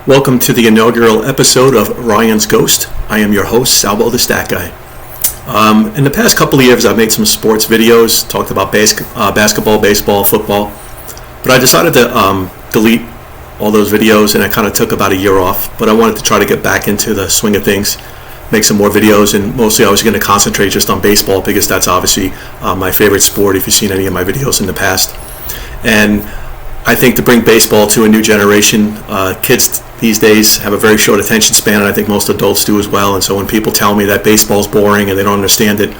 Welcome to the inaugural episode of Ryan's Ghost. I am your host, Salbo the Stat Guy. In the past couple of years, I've made some sports videos, talked about basketball, baseball, football, but I decided to delete all those videos, and I kind of took about a year off, but I wanted to try to get back into the swing of things, make some more videos, and mostly I was going to concentrate just on baseball because that's obviously my favorite sport if you've seen any of my videos in the past. And I think to bring baseball to a new generation, kids these days have a very short attention span, and I think most adults do as well. And so when people tell me that baseball's boring and they don't understand it,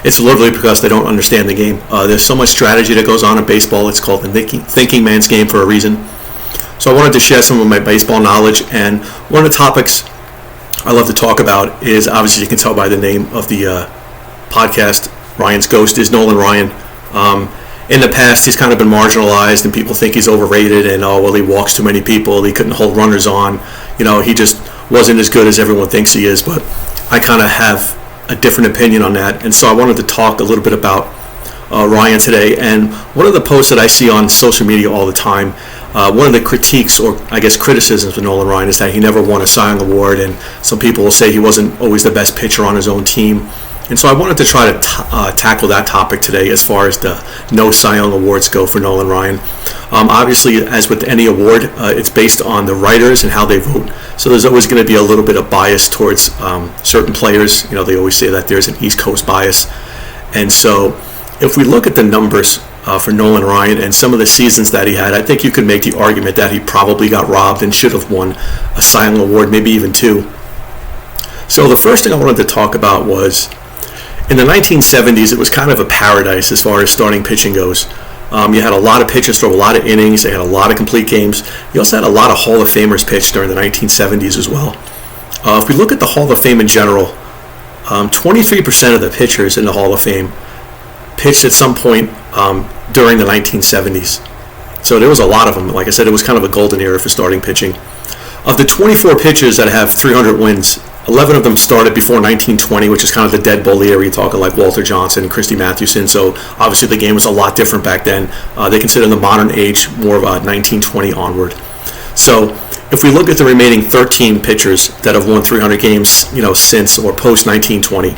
it's literally because they don't understand the game. There's so much strategy that goes on in baseball. It's called the thinking man's game for a reason. So I wanted to share some of my baseball knowledge, and one of the topics I love to talk about is, obviously you can tell by the name of the podcast, Ryan's Ghost, is Nolan Ryan. In the past, he's kind of been marginalized, and people think he's overrated, and he walks too many people, he couldn't hold runners on, he just wasn't as good as everyone thinks he is. But I kind of have a different opinion on that, and so I wanted to talk a little bit about Ryan today. And one of the posts that I see on social media all the time, one of the critiques, or I guess criticisms of Nolan Ryan, is that he never won a Cy Young Award, and some people will say he wasn't always the best pitcher on his own team. And so I wanted to try to tackle that topic today as far as the no Cy Young Awards go for Nolan Ryan. Obviously, as with any award, it's based on the writers and how they vote. So there's always going to be a little bit of bias towards certain players. They always say that there's an East Coast bias. And so if we look at the numbers for Nolan Ryan and some of the seasons that he had, I think you could make the argument that he probably got robbed and should have won a Cy Young Award, maybe even two. So the first thing I wanted to talk about was, in the 1970s, it was kind of a paradise as far as starting pitching goes. You had a lot of pitchers throw a lot of innings. They had a lot of complete games. You also had a lot of Hall of Famers pitch during the 1970s as well. If we look at the Hall of Fame in general, 23% of the pitchers in the Hall of Fame pitched at some point during the 1970s. So there was a lot of them. Like I said, it was kind of a golden era for starting pitching. Of the 24 pitchers that have 300 wins, 11 of them started before 1920, which is kind of the dead bull era. You're talking like Walter Johnson and Christy Mathewson. So obviously the game was a lot different back then. They consider the modern age more of 1920 onward. So if we look at the remaining 13 pitchers that have won 300 games, since or post 1920,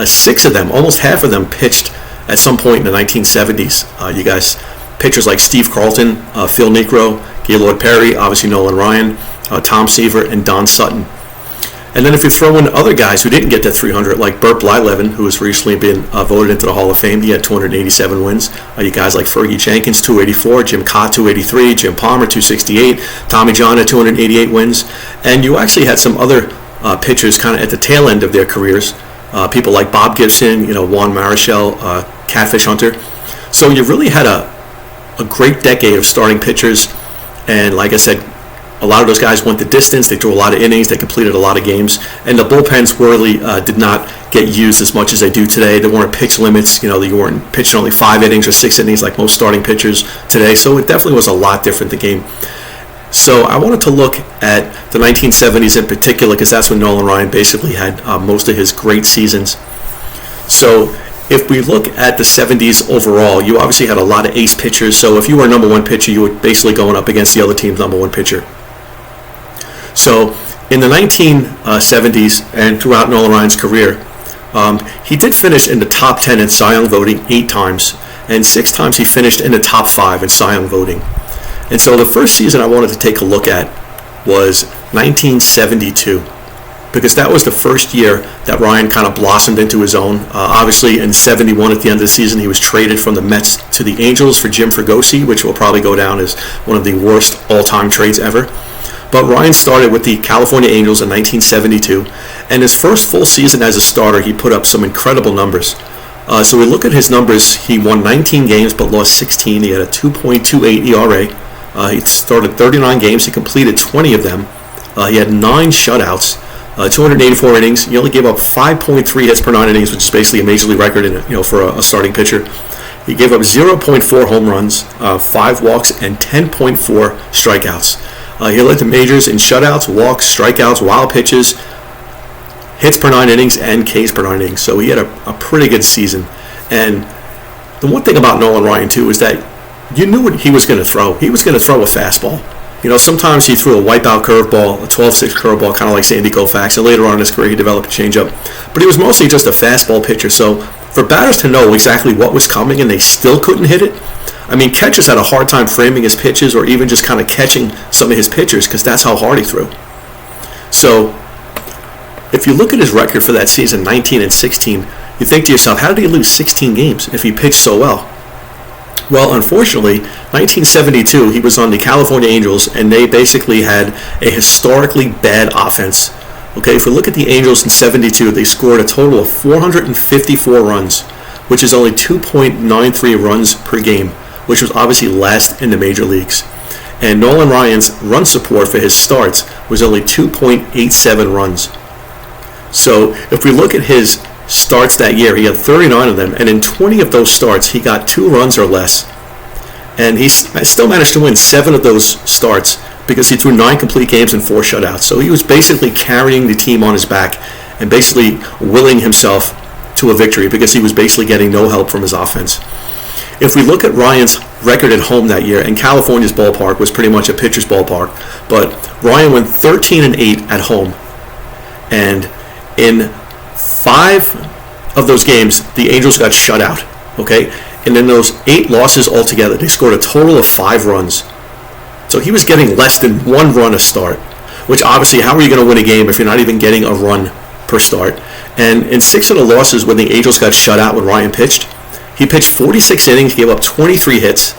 6 of them, almost half of them, pitched at some point in the 1970s. You guys, pitchers like Steve Carlton, Phil Niekro, Gaylord Perry, obviously Nolan Ryan, Tom Seaver, and Don Sutton. And then if you throw in other guys who didn't get that 300, like Burt Blyleven, who has recently been voted into the Hall of Fame, he had 287 wins. You guys like Fergie Jenkins, 284, Jim Cott, 283, Jim Palmer, 268, Tommy John had 288 wins. And you actually had some other pitchers kind of at the tail end of their careers, people like Bob Gibson, Juan Marichal, Catfish Hunter. So you really had a great decade of starting pitchers, and like I said, a lot of those guys went the distance. They threw a lot of innings. They completed a lot of games. And the bullpens really did not get used as much as they do today. There weren't pitch limits. You weren't pitching only 5 innings or 6 innings like most starting pitchers today. So it definitely was a lot different, the game. So I wanted to look at the 1970s in particular, because that's when Nolan Ryan basically had most of his great seasons. So if we look at the 70s overall, you obviously had a lot of ace pitchers. So if you were a number one pitcher, you were basically going up against the other team's number one pitcher. So in the 1970s and throughout Nolan Ryan's career, he did finish in the top 10 in Cy Young voting 8 times, and 6 times he finished in the top 5 in Cy Young voting. And so the first season I wanted to take a look at was 1972, because that was the first year that Ryan kind of blossomed into his own. Obviously in 71 at the end of the season, he was traded from the Mets to the Angels for Jim Fregosi, which will probably go down as one of the worst all-time trades ever. But Ryan started with the California Angels in 1972, and his first full season as a starter, he put up some incredible numbers. So we look at his numbers. He won 19 games but lost 16. He had a 2.28 ERA. He started 39 games. He completed 20 of them. He had 9 shutouts, 284 innings. He only gave up 5.3 hits per 9 innings, which is basically a major league record for a starting pitcher. He gave up 0.4 home runs, 5 walks, and 10.4 strikeouts. He led the majors in shutouts, walks, strikeouts, wild pitches, hits per 9 innings, and Ks per 9 innings. So he had a pretty good season. And the one thing about Nolan Ryan, too, is that you knew what he was going to throw. He was going to throw a fastball. Sometimes he threw a wipeout curveball, a 12-6 curveball, kind of like Sandy Koufax, and later on in his career he developed a changeup. But he was mostly just a fastball pitcher, so for batters to know exactly what was coming and they still couldn't hit it, catchers had a hard time framing his pitches or even just kind of catching some of his pitches because that's how hard he threw. So if you look at his record for that season, 19 and 16, you think to yourself, how did he lose 16 games if he pitched so well? Well, unfortunately, 1972, he was on the California Angels, and they basically had a historically bad offense. Okay, if we look at the Angels in 72, they scored a total of 454 runs, which is only 2.93 runs per game, which was obviously last in the major leagues. And Nolan Ryan's run support for his starts was only 2.87 runs. So if we look at his starts that year, he had 39 of them, and in 20 of those starts, he got 2 runs or less. And he still managed to win 7 of those starts because he threw 9 complete games and 4 shutouts. So he was basically carrying the team on his back and basically willing himself to a victory because he was basically getting no help from his offense. If we look at Ryan's record at home that year, and California's ballpark was pretty much a pitcher's ballpark, but Ryan went 13 and 8 at home. And in 5 of those games, the Angels got shut out, okay? And in those 8 losses altogether, they scored a total of 5 runs. So he was getting less than 1 run a start, which obviously, how are you going to win a game if you're not even getting a run per start? And in 6 of the losses when the Angels got shut out when Ryan pitched, he pitched 46 innings, gave up 23 hits.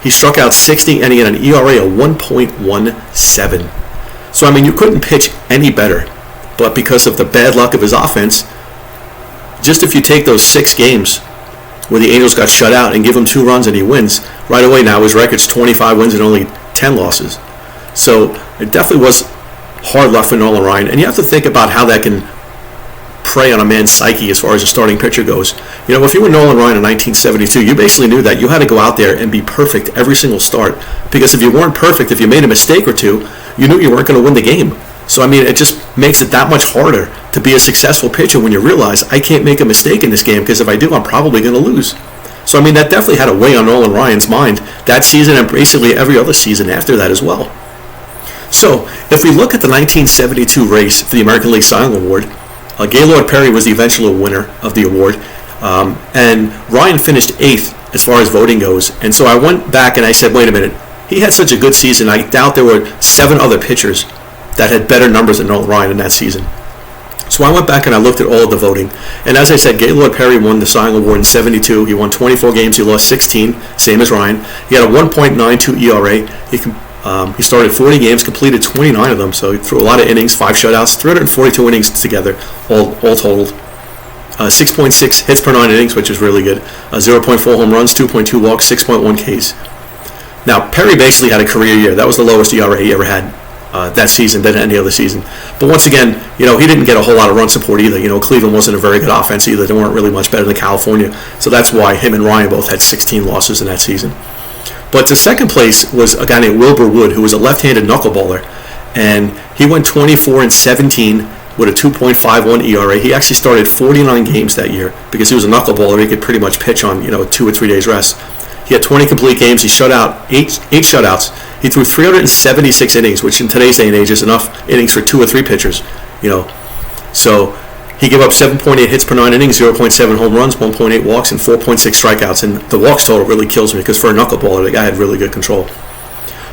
He struck out 60, and he had an ERA of 1.17. So, you couldn't pitch any better. But because of the bad luck of his offense, just if you take those 6 games where the Angels got shut out and give him 2 runs and he wins, right away now his record's 25 wins and only 10 losses. So it definitely was hard luck for Nolan Ryan. And you have to think about how that can prey on a man's psyche as far as a starting pitcher goes. If you were Nolan Ryan in 1972, you basically knew that you had to go out there and be perfect every single start. Because if you weren't perfect, if you made a mistake or two, you knew you weren't going to win the game. So, it just makes it that much harder to be a successful pitcher when you realize I can't make a mistake in this game because if I do, I'm probably going to lose. So, that definitely had a weigh on Nolan Ryan's mind that season and basically every other season after that as well. So, if we look at the 1972 race for the American League Cy Young Award, Gaylord Perry was the eventual winner of the award, and Ryan finished 8th as far as voting goes. And so I went back and I said, wait a minute, he had such a good season. I doubt there were 7 other pitchers that had better numbers than Nolan Ryan in that season. So I went back and I looked at all of the voting. And as I said, Gaylord Perry won the Cy Young Award in 72. He won 24 games. He lost 16, same as Ryan. He had a 1.92 ERA. He started 40 games, completed 29 of them. So he threw a lot of innings, 5 shutouts, 342 innings together, all totaled. 6.6 hits per 9 innings, which is really good. 0.4 home runs, 2.2 walks, 6.1 Ks. Now, Perry basically had a career year. That was the lowest ERA he ever had. That season than any other season. But once again, he didn't get a whole lot of run support either. Cleveland wasn't a very good offense either. They weren't really much better than California. So that's why him and Ryan both had 16 losses in that season. But the second place was a guy named Wilbur Wood, who was a left-handed knuckleballer. And he went 24 and 17 with a 2.51 ERA. He actually started 49 games that year because he was a knuckleballer. He could pretty much pitch on 2 or 3 days rest. He had 20 complete games. He shut out 8 shutouts. He threw 376 innings, which in today's day and age is enough innings for 2 or 3 pitchers. So he gave up 7.8 hits per 9 innings, 0.7 home runs, 1.8 walks, and 4.6 strikeouts. And the walks total really kills me because for a knuckleballer, the guy had really good control.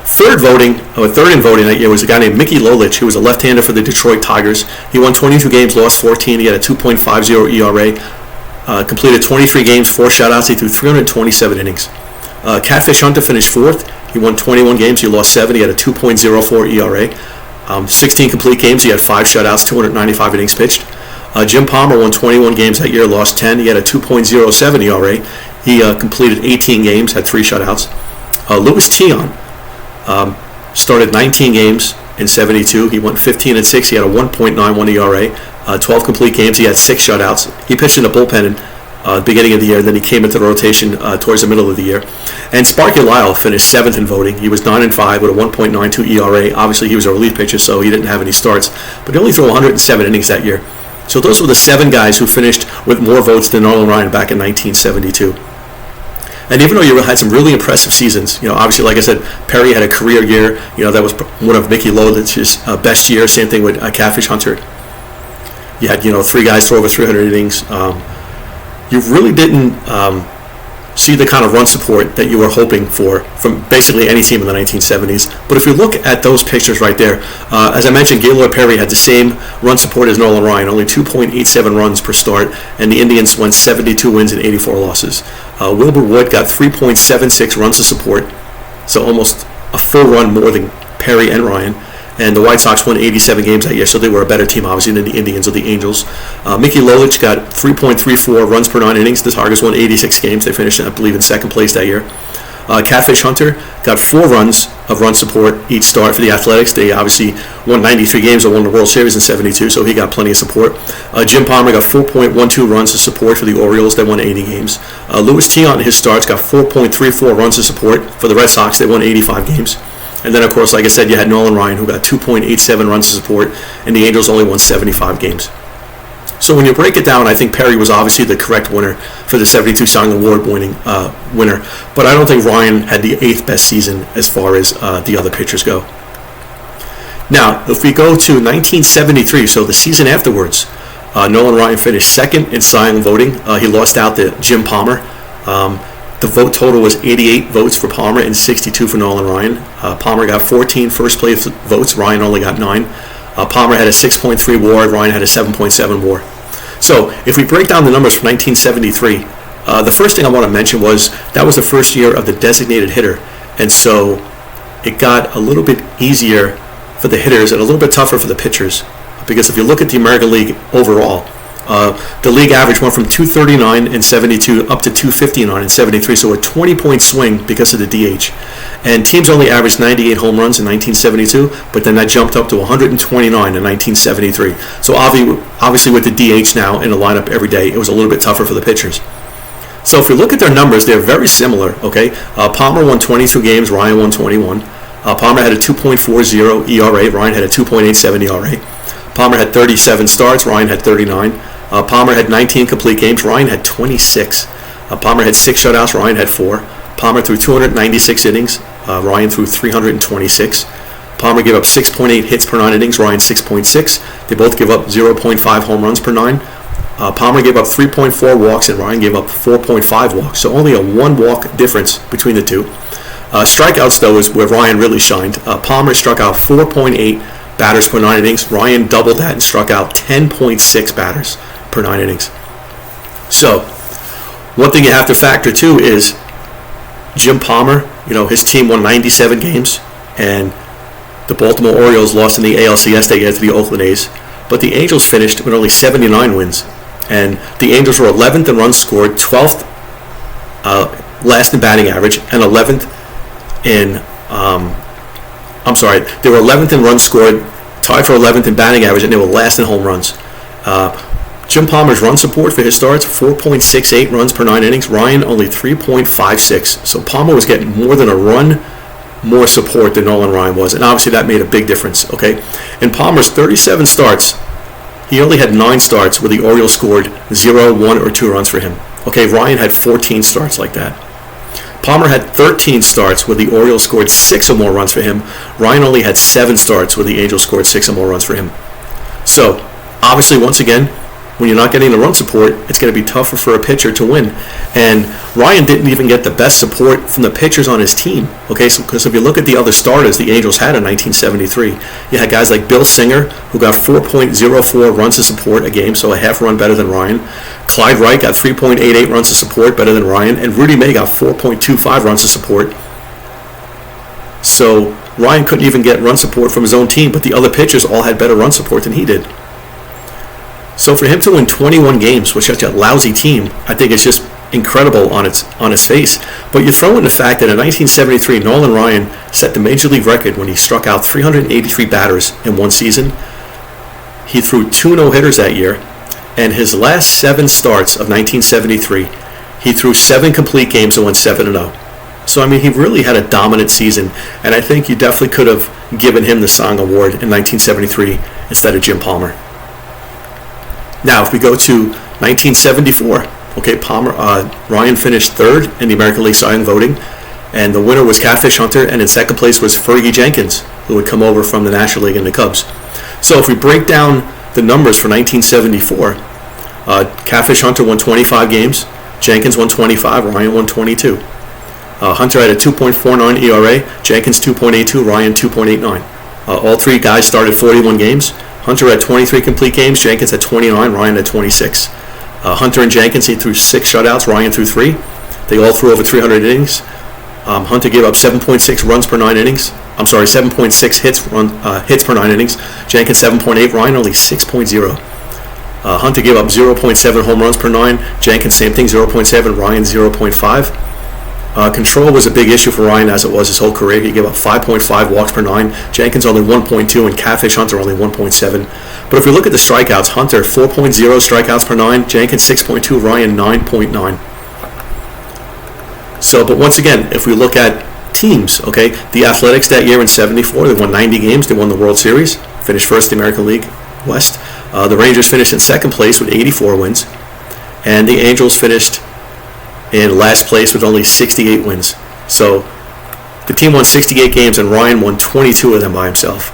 Third in voting that year was a guy named Mickey Lolich, who was a left-hander for the Detroit Tigers. He won 22 games, lost 14. He had a 2.50 ERA. Completed 23 games, 4 shutouts. He threw 327 innings. Catfish Hunter finished 4th. He won 21 games. He lost 7. He had a 2.04 ERA. 16 complete games. He had 5 shutouts, 295 innings pitched. Jim Palmer won 21 games that year, lost 10. He had a 2.07 ERA. He completed 18 games, had 3 shutouts. Louis Tion started 19 games in 72. He went 15 and 6. He had a 1.91 ERA. 12 complete games. He had 6 shutouts. He pitched in the bullpen in the beginning of the year, and then he came into the rotation towards the middle of the year. And Sparky Lyle finished 7th in voting. He was 9 and 5 with a 1.92 ERA. Obviously, he was a relief pitcher, so he didn't have any starts, but he only threw 107 innings that year. So those were the 7 guys who finished with more votes than Nolan Ryan back in 1972. And even though you had some really impressive seasons, obviously, like I said, Perry had a career year. That was one of Mickey Lolich's best years. Same thing with Catfish Hunter. You had, 3 guys throw over 300 innings. You really didn't see the kind of run support that you were hoping for from basically any team in the 1970s. But if you look at those pictures right there, as I mentioned, Gaylord Perry had the same run support as Nolan Ryan, only 2.87 runs per start, and the Indians went 72 wins and 84 losses. Wilbur Wood got 3.76 runs of support, so almost a full run more than Perry and Ryan. And the White Sox won 87 games that year, so they were a better team, obviously, than the Indians or the Angels. Mickey Lolich got 3.34 runs per 9 innings. The Tigers won 86 games. They finished, I believe, in second place that year. Catfish Hunter got 4 runs of run support each start for the Athletics. They obviously won 93 games and won the World Series in 72, so he got plenty of support. Jim Palmer got 4.12 runs of support for the Orioles. They won 80 games. Louis Tiant in his starts got 4.34 runs of support for the Red Sox. They won 85 games. And then, of course, like I said, you had Nolan Ryan, who got 2.87 runs of support, and the Angels only won 75 games. So when you break it down, I think Perry was obviously the correct winner for the 72 Cy Young Award winning winner. But I don't think Ryan had the 8th best season as far as the other pitchers go. Now, if we go to 1973, so the season afterwards, Nolan Ryan finished second in Cy Young voting. He lost out to Jim Palmer. The vote total was 88 votes for Palmer and 62 for Nolan Ryan. Palmer got 14 first place votes. Ryan only got 9. Palmer had a 6.3 WAR. Ryan had a 7.7 WAR. So if we break down the numbers from 1973, the first thing I want to mention was that was the first year of the designated hitter. And so it got a little bit easier for the hitters and a little bit tougher for the pitchers. Because if you look at the American League overall, the league average went from 239 in 72 up to 259 in 73, so a 20-point swing because of the DH. And teams only averaged 98 home runs in 1972, but then that jumped up to 129 in 1973. So obviously with the DH now in the lineup every day, it was a little bit tougher for the pitchers. So if we look at their numbers, they're very similar, okay? Palmer won 22 games, Ryan won 21. Palmer had a 2.40 ERA, Ryan had a 2.87 ERA. Palmer had 37 starts, Ryan had 39. Palmer had 19 complete games, Ryan had 26. Palmer had 6 shutouts, Ryan had 4. Palmer threw 296 innings, Ryan threw 326. Palmer gave up 6.8 hits per 9 innings, Ryan 6.6. They both give up 0.5 home runs per 9. Palmer gave up 3.4 walks and Ryan gave up 4.5 walks, so only a 1 walk difference between the two. Strikeouts, though, is where Ryan really shined. Palmer struck out 4.8 batters per 9 innings. Ryan doubled that and struck out 10.6 batters per 9 innings. So, one thing you have to factor too is Jim Palmer, his team won 97 games, and the Baltimore Orioles lost in the ALCS that year to the Oakland A's. But the Angels finished with only 79 wins, and the Angels were 11th in runs scored, 12th last in batting average, and 11th in they were 11th in runs scored, tied for 11th in batting average, and they were last in home runs. Jim Palmer's run support for his starts, 4.68 runs per 9 innings. Ryan only 3.56. So Palmer was getting more than a run more support than Nolan Ryan was, and obviously that made a big difference. Okay, in Palmer's 37 starts, he only had 9 starts where the Orioles scored 0, 1, or 2 runs for him. Okay, Ryan had 14 starts like that. Palmer had 13 starts where the Orioles scored 6 or more runs for him. Ryan only had 7 starts where the Angels scored 6 or more runs for him. So, obviously, once again, when you're not getting the run support, it's going to be tougher for a pitcher to win. And Ryan didn't even get the best support from the pitchers on his team. Okay, so because if you look at the other starters the Angels had in 1973, you had guys like Bill Singer, who got 4.04 runs of support a game, so a half run better than Ryan. Clyde Wright got 3.88 runs of support, better than Ryan. And Rudy May got 4.25 runs of support. So Ryan couldn't even get run support from his own team, but the other pitchers all had better run support than he did. So for him to win 21 games with such a lousy team, I think it's just incredible on its face. But you throw in the fact that in 1973, Nolan Ryan set the major league record when he struck out 383 batters in one season. He threw 2 no-hitters that year, and his last 7 starts of 1973, he threw 7 complete games and went 7-0. So, I mean, he really had a dominant season, and I think you definitely could have given him the Cy Young Award in 1973 instead of Jim Palmer. Now, if we go to 1974, Okay, Ryan finished third in the American League Cy Young voting, and the winner was Catfish Hunter, and in second place was Fergie Jenkins, who had come over from the National League and the Cubs. So if we break down the numbers for 1974, Catfish Hunter won 25 games, Jenkins won 25, Ryan won 22. Hunter had a 2.49 ERA, Jenkins 2.82, Ryan 2.89. All three guys started 41 games. Hunter had 23 complete games, Jenkins had 29, Ryan had 26. Hunter and Jenkins, he threw 6 shutouts, Ryan threw 3. They all threw over 300 innings. Hunter gave up 7.6 runs per 9 innings. 7.6 hits per 9 innings. Jenkins 7.8, Ryan only 6.0. Hunter gave up 0.7 home runs per 9. Jenkins same thing, 0.7. Ryan 0.5. Control was a big issue for Ryan, as it was his whole career. He gave up 5.5 walks per 9. Jenkins only 1.2, and Catfish Hunter only 1.7. But if we look at the strikeouts, Hunter 4.0 strikeouts per 9, Jenkins 6.2, Ryan 9.9. So, but once again, if we look at teams, okay, the Athletics that year in 74, they won 90 games. They won the World Series, finished first in the American League West. The Rangers finished in second place with 84 wins, and the Angels finished in last place with only 68 wins. So the team won 68 games, and Ryan won 22 of them by himself.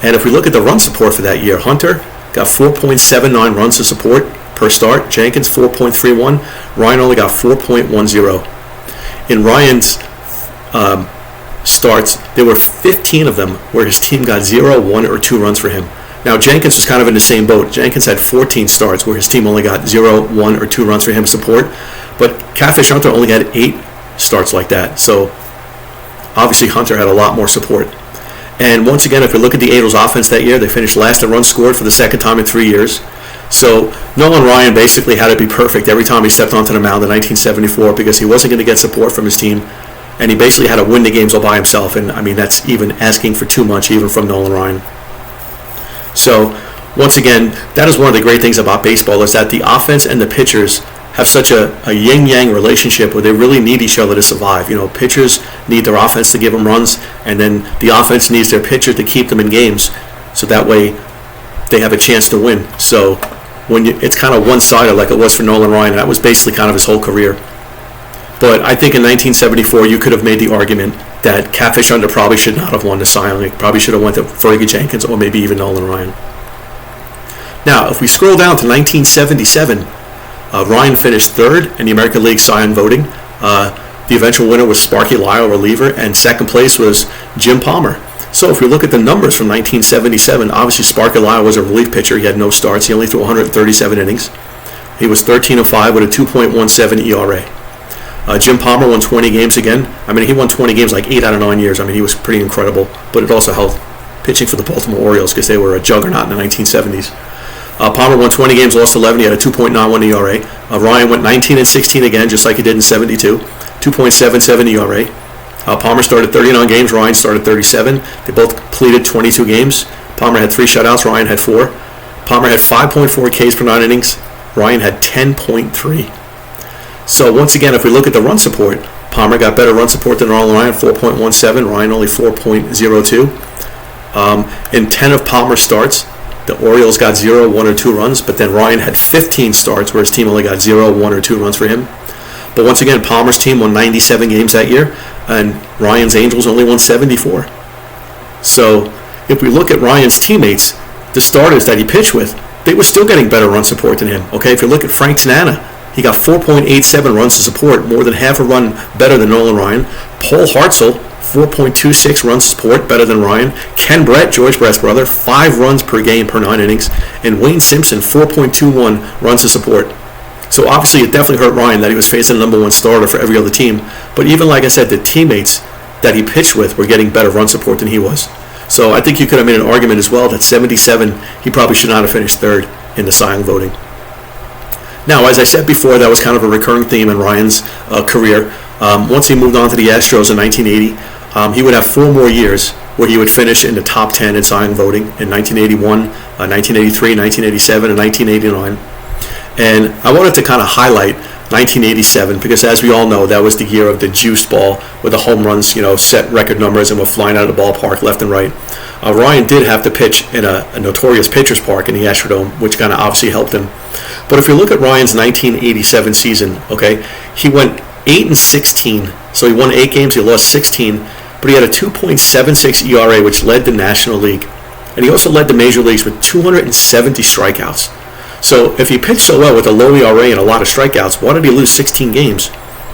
And if we look at the run support for that year, Hunter got 4.79 runs to support per start. Jenkins 4.31. Ryan only got 4.10. In Ryan's starts, there were 15 of them where his team got 0, 1, or 2 runs for him. Now, Jenkins was kind of in the same boat. Jenkins had 14 starts where his team only got 0, 1, or 2 runs for him support. But Catfish Hunter only had 8 starts like that. So obviously Hunter had a lot more support. And once again, if we look at the Angels offense that year, they finished last in runs scored for the second time in 3 years. So Nolan Ryan basically had to be perfect every time he stepped onto the mound in 1974 because he wasn't going to get support from his team. And he basically had to win the games all by himself. And I mean, that's even asking for too much, even from Nolan Ryan. So once again, that is one of the great things about baseball, is that the offense and the pitchers have such a yin-yang relationship where they really need each other to survive. You know, pitchers need their offense to give them runs, and then the offense needs their pitcher to keep them in games, so that way they have a chance to win. So it's kind of one-sided like it was for Nolan Ryan. That was basically kind of his whole career. But I think in 1974 you could have made the argument that Catfish Hunter probably should not have won the Cy Young. Probably should have went to Fergie Jenkins or maybe even Nolan Ryan. Now, if we scroll down to 1977, Ryan finished third in the American League Cy Young voting. The eventual winner was Sparky Lyle, reliever, and second place was Jim Palmer. So if we look at the numbers from 1977, obviously Sparky Lyle was a relief pitcher. He had no starts. He only threw 137 innings. He was 13-5 with a 2.17 ERA. Jim Palmer won 20 games again. I mean, he won 20 games like 8 out of 9 years. I mean, he was pretty incredible. But it also helped pitching for the Baltimore Orioles because they were a juggernaut in the 1970s. Palmer won 20 games, lost 11. He had a 2.91 ERA. Ryan went 19-16 again, just like he did in 72. 2.77 ERA. Palmer started 39 games. Ryan started 37. They both completed 22 games. Palmer had 3 shutouts. Ryan had 4. Palmer had 5.4 Ks per 9 innings. Ryan had 10.3. So once again, if we look at the run support, Palmer got better run support than Nolan Ryan, 4.17. Ryan only 4.02. In 10 of Palmer's starts, the Orioles got 0, 1, or 2 runs, but then Ryan had 15 starts where his team only got 0, 1, or 2 runs for him. But once again, Palmer's team won 97 games that year, and Ryan's Angels only won 74. So if we look at Ryan's teammates, the starters that he pitched with, they were still getting better run support than him. Okay, if you look at Frank Tanana, he got 4.87 runs to support, more than half a run better than Nolan Ryan. Paul Hartzell, 4.26 runs to support, better than Ryan. Ken Brett, George Brett's brother, 5 runs per game per 9 innings. And Wayne Simpson, 4.21 runs to support. So obviously it definitely hurt Ryan that he was facing the number 1 starter for every other team. But even like I said, the teammates that he pitched with were getting better run support than he was. So I think you could have made an argument as well that 77, he probably should not have finished third in the Cy Young voting. Now, as I said before, that was kind of a recurring theme in Ryan's career. Once he moved on to the Astros in 1980, he would have 4 more years where he would finish in the top 10 in Cy Young voting in 1981, 1983, 1987, and 1989. And I wanted to kind of highlight 1987, because as we all know, that was the year of the juice ball, where the home runs, set record numbers and were flying out of the ballpark left and right. Ryan did have to pitch in a notorious pitcher's park in the Astrodome, which kind of obviously helped him. But if you look at Ryan's 1987 season, okay, he went 8-16, so he won 8 games, he lost 16, but he had a 2.76 ERA, which led the National League. And he also led the major leagues with 270 strikeouts. So if he pitched so well with a low ERA and a lot of strikeouts, why did he lose 16 games?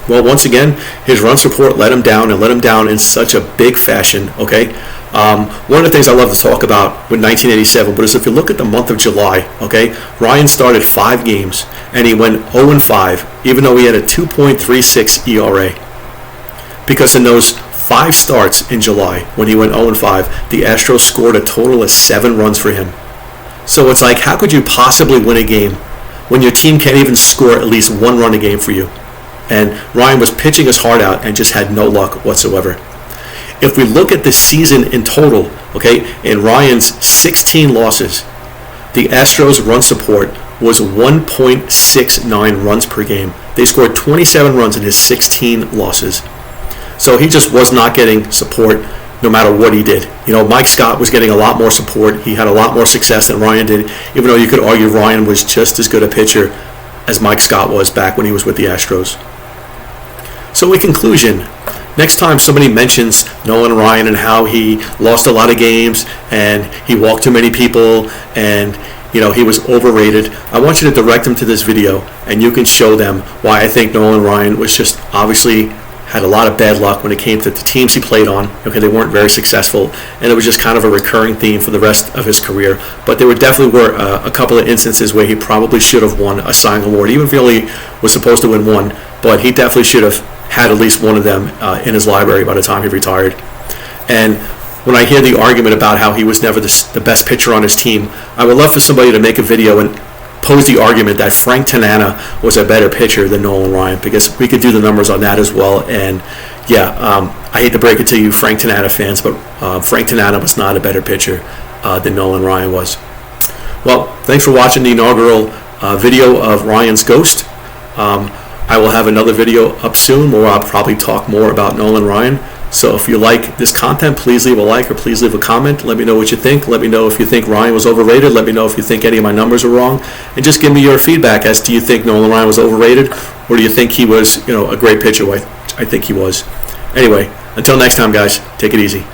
Well, once again, his run support let him down, and let him down in such a big fashion, okay? One of the things I love to talk about with 1987, but is if you look at the month of July, okay, Ryan started 5 games, and he went 0-5, even though he had a 2.36 ERA. Because in those 5 starts in July, when he went 0-5, the Astros scored a total of 7 runs for him. So it's like, how could you possibly win a game when your team can't even score at least 1 run a game for you? And Ryan was pitching his heart out and just had no luck whatsoever. If we look at the season in total, okay, in Ryan's 16 losses, the Astros' run support was 1.69 runs per game. They scored 27 runs in his 16 losses. So he just was not getting support no matter what he did. Mike Scott was getting a lot more support. He had a lot more success than Ryan did, even though you could argue Ryan was just as good a pitcher as Mike Scott was back when he was with the Astros. So in conclusion, next time somebody mentions Nolan Ryan and how he lost a lot of games and he walked too many people and he was overrated, I want you to direct them to this video, and you can show them why I think Nolan Ryan was just obviously had a lot of bad luck when it came to the teams he played on. Okay, they weren't very successful, and it was just kind of a recurring theme for the rest of his career. But there definitely were a couple of instances where he probably should have won a Cy Young award, even if he only was supposed to win one. But he definitely should have had at least one of them in his library by the time he retired. And when I hear the argument about how he was never the best pitcher on his team, I would love for somebody to make a video and pose the argument that Frank Tanana was a better pitcher than Nolan Ryan, because we could do the numbers on that as well. And I hate to break it to you Frank Tanana fans, but Frank Tanana was not a better pitcher than Nolan Ryan was. Well, thanks for watching the inaugural video of Ryan's Ghost. I will have another video up soon where I'll probably talk more about Nolan Ryan. So if you like this content, please leave a like or please leave a comment. Let me know what you think. Let me know if you think Ryan was overrated. Let me know if you think any of my numbers are wrong. And just give me your feedback as do you think Nolan Ryan was overrated, or do you think he was a great pitcher? I think he was. Anyway, until next time, guys, take it easy.